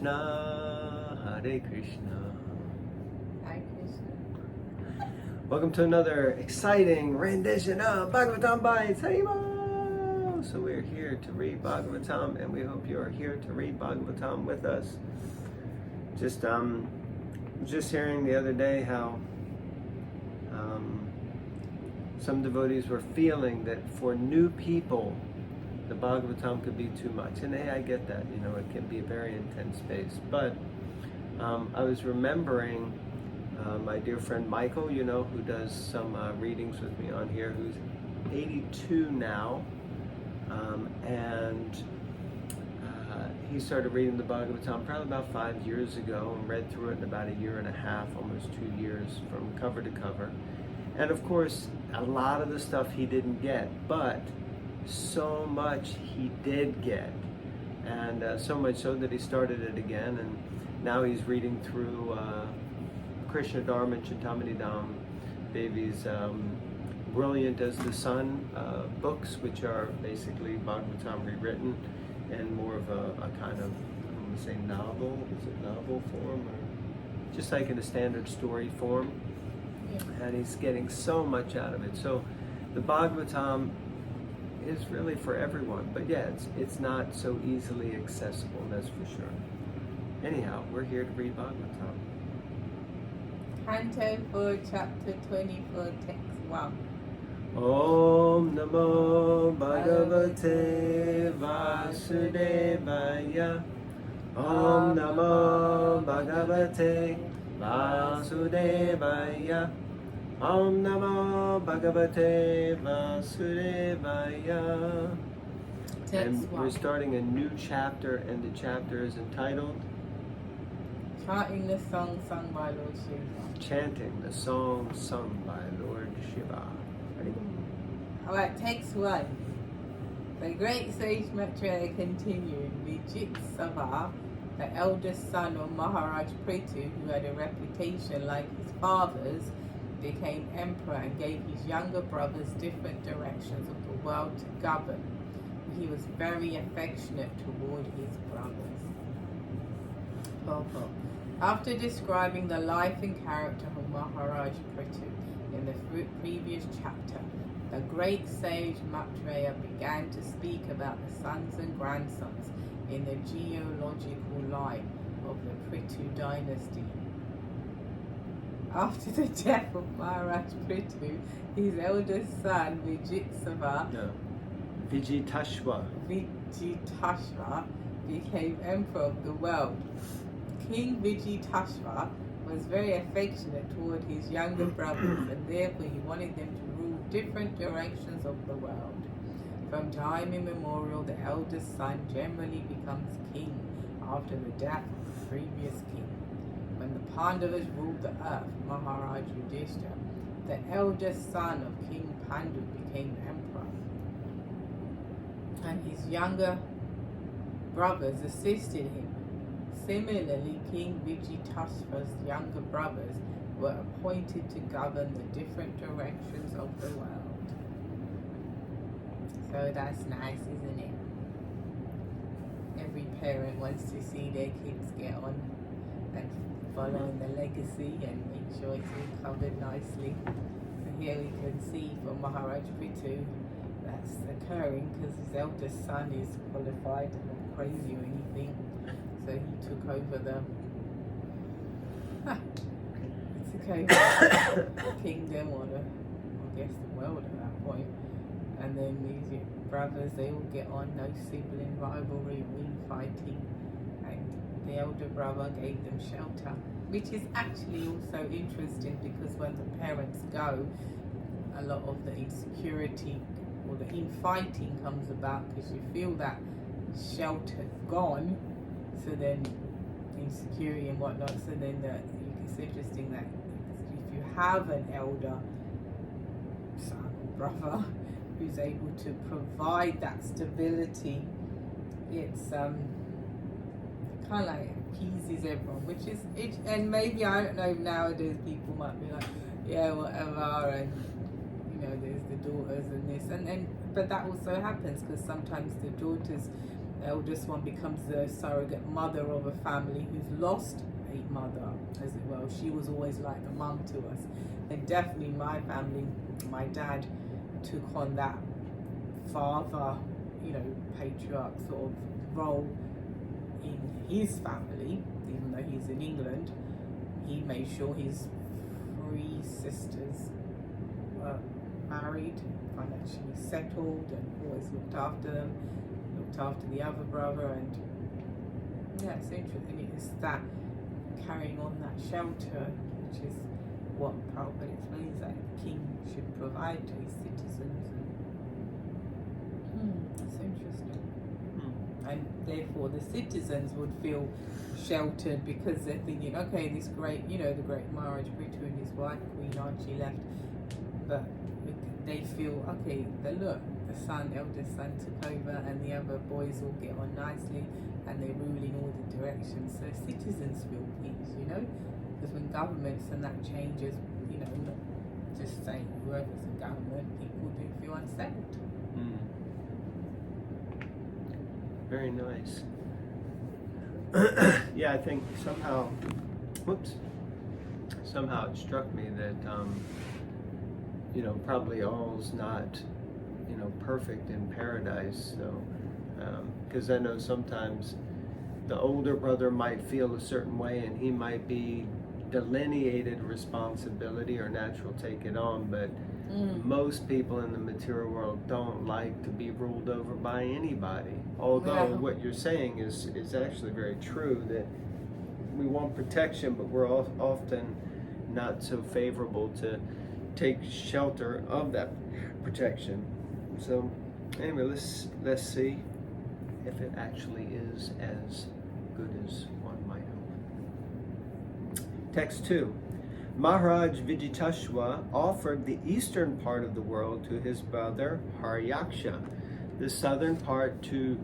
Krishna, Hare Krishna. Hare Krishna. Welcome to another exciting rendition of Bhagavatam Bites. Haribol! So we're here to read Bhagavatam, and we hope you are here to read Bhagavatam with us. Just hearing the other day how some devotees were feeling that for new people, the Bhagavatam could be too much. And hey, I get that, it can be a very intense space. But I was remembering my dear friend Michael, who does some readings with me on here, who's 82 now. And he started reading the Bhagavatam probably about 5 years ago and read through it in about a year and a half, almost 2 years, from cover to cover. And of course, a lot of the stuff he didn't get, but so much he did get. And so much so that he started it again, and now he's reading through Krishna Dharma Chintamani Dham, Devi's Brilliant as the Sun books, which are basically Bhagavatam rewritten in more of a kind of, I'm going to say novel, is it novel form, or just like in a standard story form? Yeah. And he's getting so much out of it. So the Bhagavatam is really for everyone, but yeah, it's not so easily accessible, that's for sure. Anyhow, we're here to read Bhagavatam. Canto 4, Chapter 24, Text 1. Om Namo Bhagavate Vasudevaya. Om Namo Bhagavate Vasudevaya. Om Namo Bhagavate Vasudevaya. And we're starting a new chapter, and the chapter is entitled Chanting the song sung by Lord Shiva. Chanting the song sung by Lord Shiva. Alright, text 1. The great sage Maitreya continued. Bitesize, the eldest son of Maharaj Prithu, who had a reputation like his father's, became emperor and gave his younger brothers different directions of the world to govern. He was very affectionate toward his brothers. After describing the life and character of Maharaj Prithu in the previous chapter, the great sage Maitreya began to speak about the sons and grandsons in the genealogical line of the Prithu dynasty. After the death of Maharaj Prithu, his eldest son Vijitasva became emperor of the world. King Vijitasva was very affectionate toward his younger brothers, and therefore he wanted them to rule different directions of the world. From time immemorial, the eldest son generally becomes king after the death of the previous king. When the Pandavas ruled the earth, Maharaj Yudhishthira, the eldest son of King Pandu, became emperor, and his younger brothers assisted him. Similarly, King Vijitasva's younger brothers were appointed to govern the different directions of the world. So that's nice, isn't it? Every parent wants to see their kids get on and follow in the legacy and make sure it's all covered nicely. So here we can see from Maharaj Prithu that's occurring because his eldest son is qualified and not crazy or anything. So he took over the kingdom, or the world at that point. And then these brothers, they all get on, no sibling rivalry, infighting, and the elder brother gave them shelter, which is actually also interesting because when the parents go, a lot of the insecurity or the infighting comes about because you feel that shelter gone. So then insecurity and whatnot, so then it's interesting that if you have an elder son or brother who's able to provide that stability, it's kind of like appeases everyone, which is it. And maybe, I don't know, nowadays people might be like, yeah, whatever, and there's the daughters and this, and but that also happens because sometimes the daughters eldest one becomes the surrogate mother of a family who's lost a mother, as it were. She was always like a mum to us. And definitely my family, my dad took on that father, patriarch sort of role in his family. Even though he's in England, he made sure his 3 sisters were married, financially settled, and always looked after them, looked after the other brother. And yeah, it's interesting. It's that carrying on that shelter, which is what Prabhupada explains that the king should provide to his citizens. That's interesting. And therefore the citizens would feel sheltered because they're thinking, okay, this great, the great Maharaj Prithu and his wife, Queen Archie, left, but they feel, okay, look, the eldest son took over, and the other boys all get on nicely, and they rule in all the directions. So citizens feel peace, because when governments and that changes, not just saying whoever's in government, people do feel unsettled. Very nice. Yeah, I think somehow it struck me that, probably all's not, perfect in paradise. So, because I know sometimes the older brother might feel a certain way, and he might be delineated responsibility or natural take it on, but most people in the material world don't like to be ruled over by anybody. Although what you're saying is actually very true, that we want protection, but we're often not so favorable to take shelter of that protection. So anyway, let's see if it actually is as good as one might hope. Text 2. Maharaj Vijitashva offered the eastern part of the world to his brother Haryaksha, the southern part to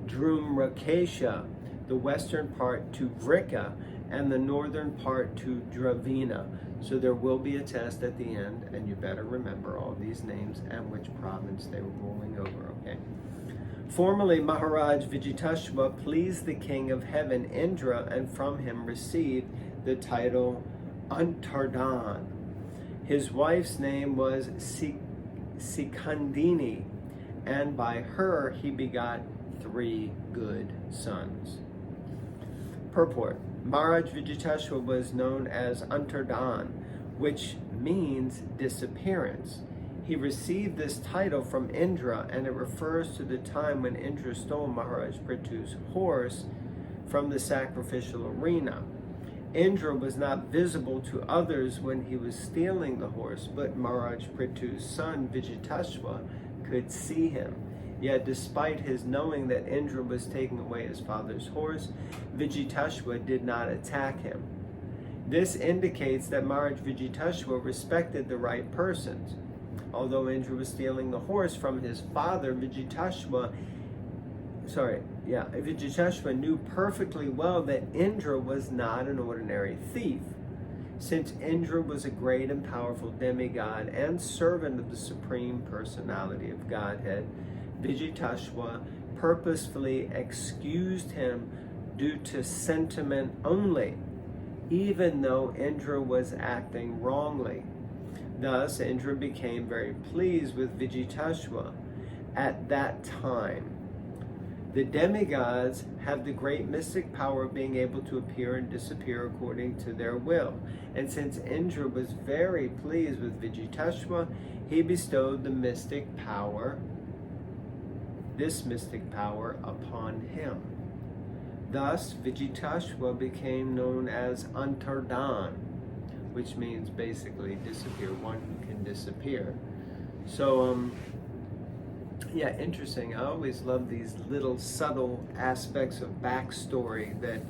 Drumrakesha, the western part to Vrika, and the northern part to Dravina. So there will be a test at the end, and you better remember all these names and which province they were ruling over, okay? Formerly, Maharaj Vijitashva pleased the king of heaven, Indra, and from him received the title Antardan. His wife's name was Sikandini, and by her he begot 3 good sons. Purport. Maharaj Vijitashva was known as Antardan, which means disappearance. He received this title from Indra, and it refers to the time when Indra stole Maharaj Prithu's horse from the sacrificial arena. Indra was not visible to others when he was stealing the horse, but Maharaj Prithu's son Vijitashva could see him. Yet despite his knowing that Indra was taking away his father's horse, Vijitashva did not attack him. This indicates that Maharaj Vijitashva respected the right persons. Although Indra was stealing the horse from his father, Vijitashva knew perfectly well that Indra was not an ordinary thief. Since Indra was a great and powerful demigod and servant of the Supreme Personality of Godhead, Vijitashva purposefully excused him due to sentiment only, even though Indra was acting wrongly. Thus, Indra became very pleased with Vijitashva at that time. The demigods have the great mystic power of being able to appear and disappear according to their will. And since Indra was very pleased with Vijitashva, he bestowed this mystic power upon him. Thus, Vijitashva became known as Antardan, which means basically disappear, one who can disappear. So, interesting. I always love these little subtle aspects of backstory that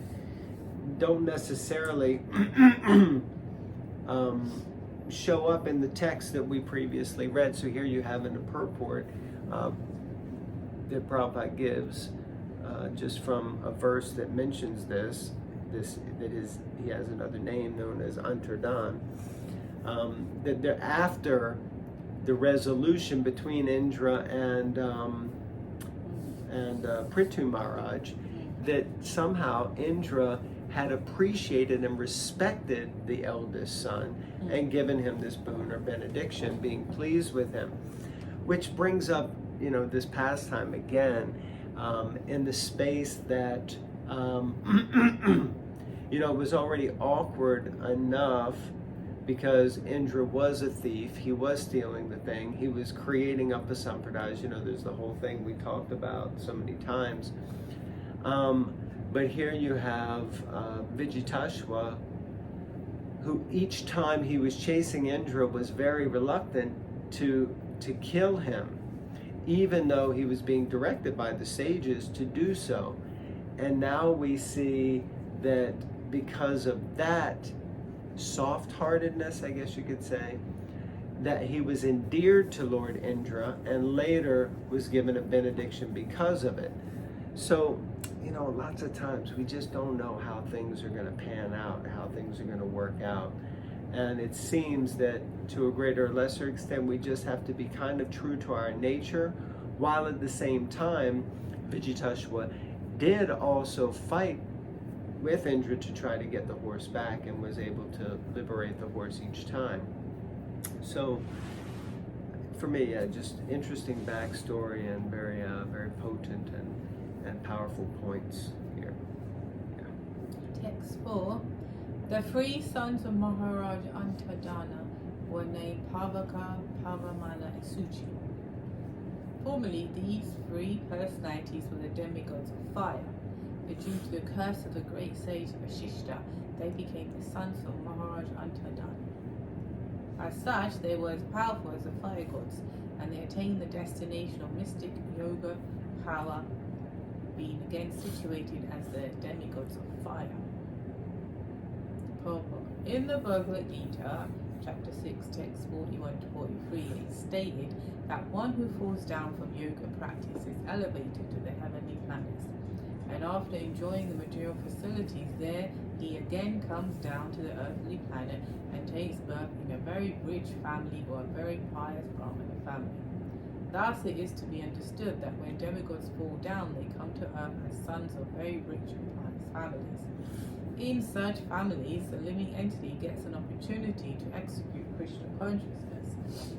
don't necessarily show up in the text that we previously read. So here you have in the purport that Prabhupada gives, just from a verse that mentions he has another name known as Antardan, that after the resolution between Indra and and Prithu Maharaj, that somehow Indra had appreciated and respected the eldest son and given him this boon or benediction, being pleased with him. Which brings up, this pastime again, in the space that, it was already awkward enough because Indra was a thief, he was stealing the thing, he was creating up a sampradaya, there's the whole thing we talked about so many times. But here you have Vijitaswa, who each time he was chasing Indra was very reluctant to kill him, even though he was being directed by the sages to do so. And now we see that because of that soft-heartedness, I guess you could say, that he was endeared to Lord Indra and later was given a benediction because of it. So, lots of times we just don't know how things are going to pan out, how things are going to work out. And it seems that to a greater or lesser extent, we just have to be kind of true to our nature, while at the same time, Vijitaswa did also fight with Indra to try to get the horse back and was able to liberate the horse each time. So, for me, just interesting backstory and very, very potent and powerful points here. Text 4. The 3 sons of Maharaj Antadana were named Pavaka, Pavamana, and Suchi. Formerly, these 3 personalities were the demigods of fire, but due to the curse of the great sage Vashishta, they became the sons of Maharaj Antadana. As such, they were as powerful as the fire gods, and they attained the destination of mystic yoga power, being again situated as the demigods of fire. In the Bhagavad Gita, chapter 6, text 41 to 43, it is stated that one who falls down from yoga practice is elevated to the heavenly planets, and after enjoying the material facilities there, he again comes down to the earthly planet and takes birth in a very rich family or a very pious Brahmana family. Thus it is to be understood that when demigods fall down, they come to earth as sons of very rich and pious families. In such families, the living entity gets an opportunity to execute Krishna consciousness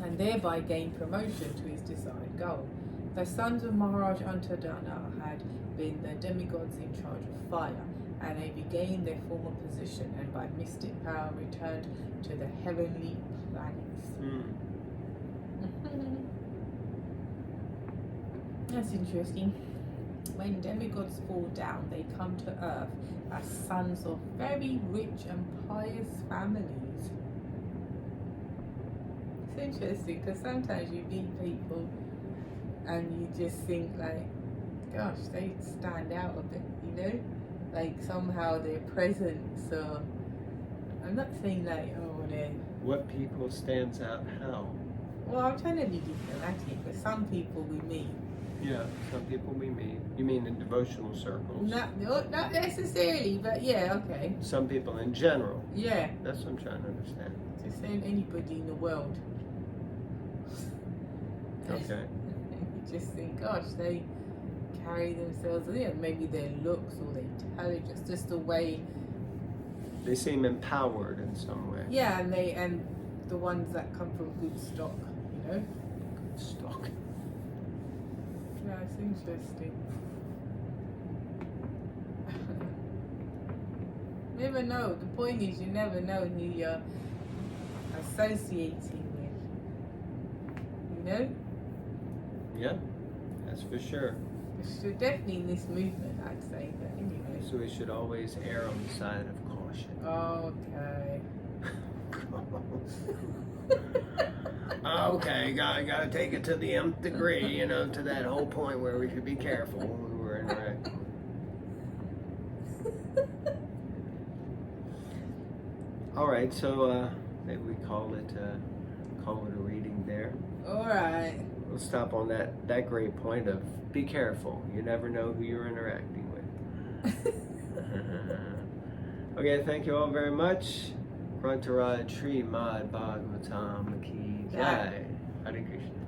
and thereby gain promotion to his desired goal. The sons of Maharaj Antadana had been the demigods in charge of fire, and they regained their former position and by mystic power returned to the heavenly planets. That's interesting. When demigods fall down, they come to earth as sons of very rich and pious families. It's interesting because sometimes you meet people and you just think like, gosh, they stand out a bit, like somehow their presence, or I'm not saying like, oh, they're... What people stands out how? Well, I'm trying to be diplomatic, but some people we meet. Yeah, some people we meet. You mean in devotional circles? Not necessarily, but yeah, okay. Some people in general. Yeah. That's what I'm trying to understand. Just saying anybody in the world. Okay. You just think, gosh, they carry themselves, maybe their looks or their intelligence, just the way. They seem empowered in some way. Yeah, and the ones that come from good stock, Good stock. Yeah, it's interesting. Never know. The point is, you never know who you're associating with. Yeah, that's for sure. So definitely in this movement, I'd say. But anyway. So we should always err on the side of caution. Okay. Okay, gotta take it to the nth degree, to that whole point where we should be careful when we're interacting. All right, so maybe we call it a reading there. All right. We'll stop on that great point of be careful. You never know who you're interacting with. Okay, thank you all very much. Srimad Bhagavatam Ki Jai. Hare Krishna.